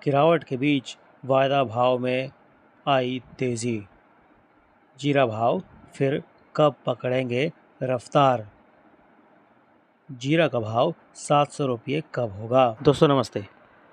गिरावट के बीच वायदा भाव में आई तेजी। जीरा भाव फिर कब पकड़ेंगे रफ्तार? जीरा का भाव 700 रुपये कब होगा? दोस्तों नमस्ते,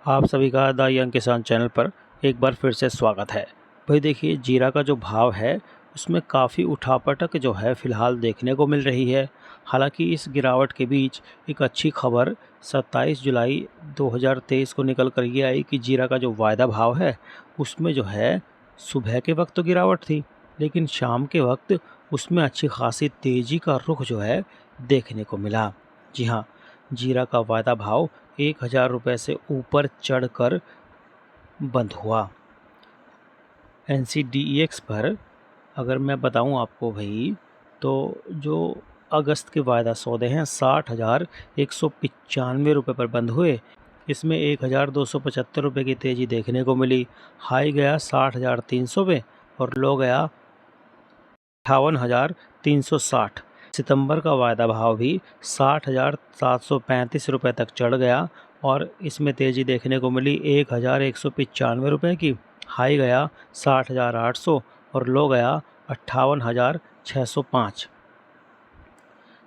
आप सभी का द यंग किसान चैनल पर एक बार फिर से स्वागत है। भाई देखिए, जीरा का जो भाव है उसमें काफ़ी उठापटक जो है फ़िलहाल देखने को मिल रही है। हालांकि इस गिरावट के बीच एक अच्छी खबर 27 जुलाई 2023 को निकल कर ये आई कि जीरा का जो वायदा भाव है उसमें जो है सुबह के वक्त तो गिरावट थी, लेकिन शाम के वक्त उसमें अच्छी खासी तेज़ी का रुख जो है देखने को मिला। जी हाँ, जीरा का वायदा भाव 1000 रुपये से ऊपर चढ़कर बंद हुआ। NCDEX पर अगर मैं बताऊं आपको भाई, तो जो अगस्त के वायदा सौदे हैं 60,195 रुपये पर बंद हुए। इसमें 1,275 रुपये की तेज़ी देखने को मिली। हाई गया 60,300 पे और लो गया 58,360। सितंबर का वायदा भाव भी 60,735 रुपये तक चढ़ गया और इसमें तेज़ी देखने को मिली 1,195 रुपये की। हाई गया 60,800 और लो गया 58,605।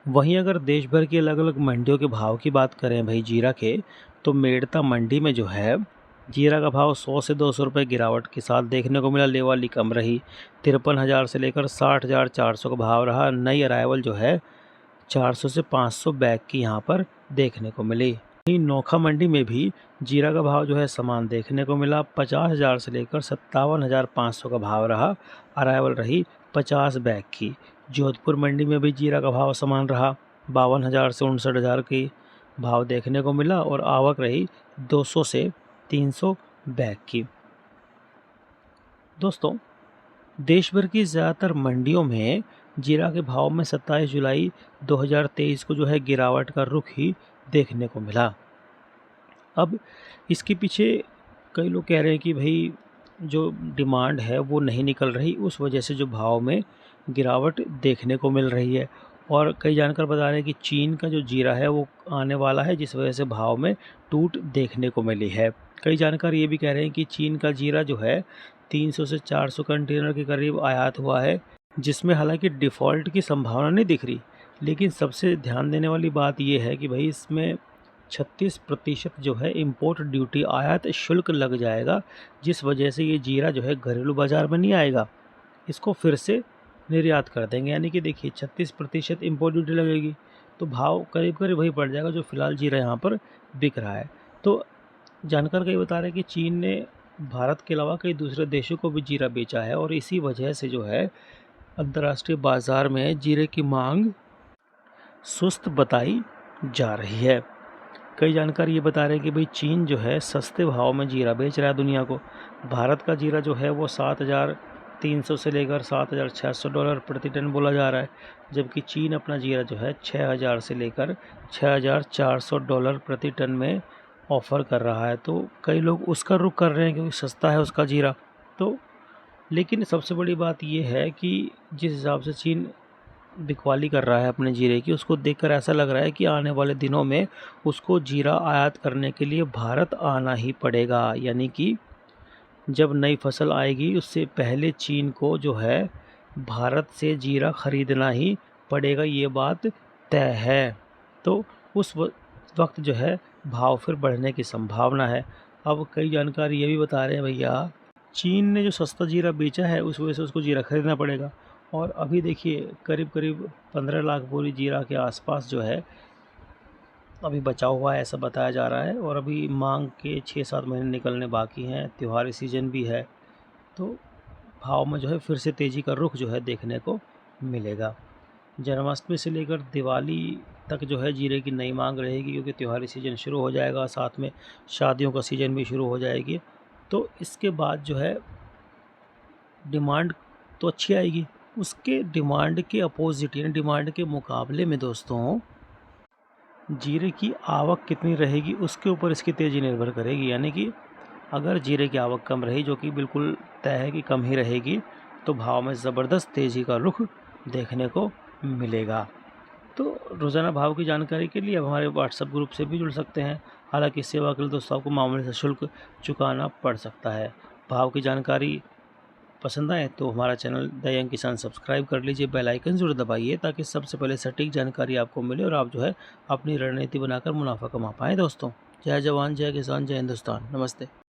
वहीं अगर देश भर की अलग अलग मंडियों के भाव की बात करें भाई जीरा के, तो मेड़ता मंडी में जो है जीरा का भाव 100 से 200 रुपये गिरावट के साथ देखने को मिला। लेवाली कम रही, 53,000 से लेकर 60,400 का भाव रहा। नई अराइवल जो है 400 से 500 बैग की यहाँ पर देखने को मिली। वहीं नोखा मंडी में भी जीरा का भाव जो है समान देखने को मिला। 50,000 से लेकर 57,500 का भाव रहा। अराइवल रही 50 बैग की। जोधपुर मंडी में भी जीरा का भाव समान रहा। 52,000 से 59,000 की भाव देखने को मिला और आवक रही 200 से 300 बैग की। दोस्तों, देश भर की ज़्यादातर मंडियों में जीरा के भाव में 27 जुलाई 2023 को जो है गिरावट का रुख ही देखने को मिला। अब इसके पीछे कई लोग कह रहे हैं कि भाई जो डिमांड है वो नहीं निकल रही, उस वजह से जो भाव में गिरावट देखने को मिल रही है। और कई जानकार बता रहे हैं कि चीन का जो जीरा है वो आने वाला है, जिस वजह से भाव में टूट देखने को मिली है। कई जानकार ये भी कह रहे हैं कि चीन का जीरा जो है 300 से 400 कंटेनर के करीब आयात हुआ है, जिसमें हालांकि डिफ़ॉल्ट की संभावना नहीं दिख रही। लेकिन सबसे ध्यान देने वाली बात यह है कि भाई इसमें 36% जो है इंपोर्ट ड्यूटी आयात शुल्क लग जाएगा, जिस वजह से ये जीरा जो है घरेलू बाज़ार में नहीं आएगा, इसको फिर से निर्यात कर देंगे। यानी कि देखिए 36% इंपोर्ट ड्यूटी लगेगी तो भाव करीब करीब वही पड़ जाएगा जो फ़िलहाल जीरा यहाँ पर बिक रहा है। तो जानकार कई बता रहे हैं कि चीन ने भारत के अलावा कई दूसरे देशों को भी जीरा बेचा है और इसी वजह से जो है अंतर्राष्ट्रीय बाज़ार में जीरे की मांग सुस्त बताई जा रही है। कई जानकार ये बता रहे हैं कि भाई चीन जो है सस्ते भाव में जीरा बेच रहा है दुनिया को। भारत का जीरा जो है वो 7,300 से लेकर 7,600 डॉलर प्रति टन बोला जा रहा है, जबकि चीन अपना जीरा जो है 6,000 से लेकर 6,400 डॉलर प्रति टन में ऑफ़र कर रहा है। तो कई लोग उसका रुख कर रहे हैं क्योंकि सस्ता है उसका जीरा। तो लेकिन सबसे बड़ी बात यह है कि जिस हिसाब से चीन बिकवाली कर रहा है अपने जीरे की, उसको देखकर ऐसा लग रहा है कि आने वाले दिनों में उसको जीरा आयात करने के लिए भारत आना ही पड़ेगा। यानी कि जब नई फसल आएगी उससे पहले चीन को जो है भारत से जीरा ख़रीदना ही पड़ेगा, ये बात तय है। तो उस वक्त जो है भाव फिर बढ़ने की संभावना है। अब कई जानकार ये भी बता रहे हैं भैया चीन ने जो सस्ता जीरा बेचा है उस वजह से उसको जीरा खरीदना पड़ेगा। और अभी देखिए करीब करीब 15 लाख बोरी जीरा के आसपास जो है अभी बचा हुआ है, ऐसा बताया जा रहा है। और अभी मांग के 6-7 महीने निकलने बाकी हैं, त्योहारी सीजन भी है, तो भाव में जो है फिर से तेज़ी का रुख जो है देखने को मिलेगा। जन्माष्टमी से लेकर दिवाली तक जो है जीरे की नई मांग रहेगी, क्योंकि त्योहारी सीजन शुरू हो जाएगा, साथ में शादियों का सीजन भी शुरू हो जाएगी। तो इसके बाद जो है डिमांड तो अच्छी आएगी। उसके डिमांड के अपोजिट यानी डिमांड के मुकाबले में दोस्तों जीरे की आवक कितनी रहेगी उसके ऊपर इसकी तेज़ी निर्भर करेगी। यानी कि अगर जीरे की आवक कम रही, जो कि बिल्कुल तय है कि कम ही रहेगी, तो भाव में ज़बरदस्त तेज़ी का रुख देखने को मिलेगा। तो रोज़ाना भाव की जानकारी के लिए अब हमारे व्हाट्सएप ग्रुप से भी जुड़ सकते हैं। हालांकि इस सेवा के लिए दोस्तों आपको मामूली सा शुल्क चुकाना पड़ सकता है। भाव की जानकारी पसंद आए तो हमारा चैनल द यंग किसान सब्सक्राइब कर लीजिए, बेल आइकन जरूर दबाइए ताकि सबसे पहले सटीक जानकारी आपको मिले और आप जो है अपनी रणनीति बनाकर मुनाफा कमा पाएँ दोस्तों। जय जवान, जय किसान, जय हिंदुस्तान। नमस्ते।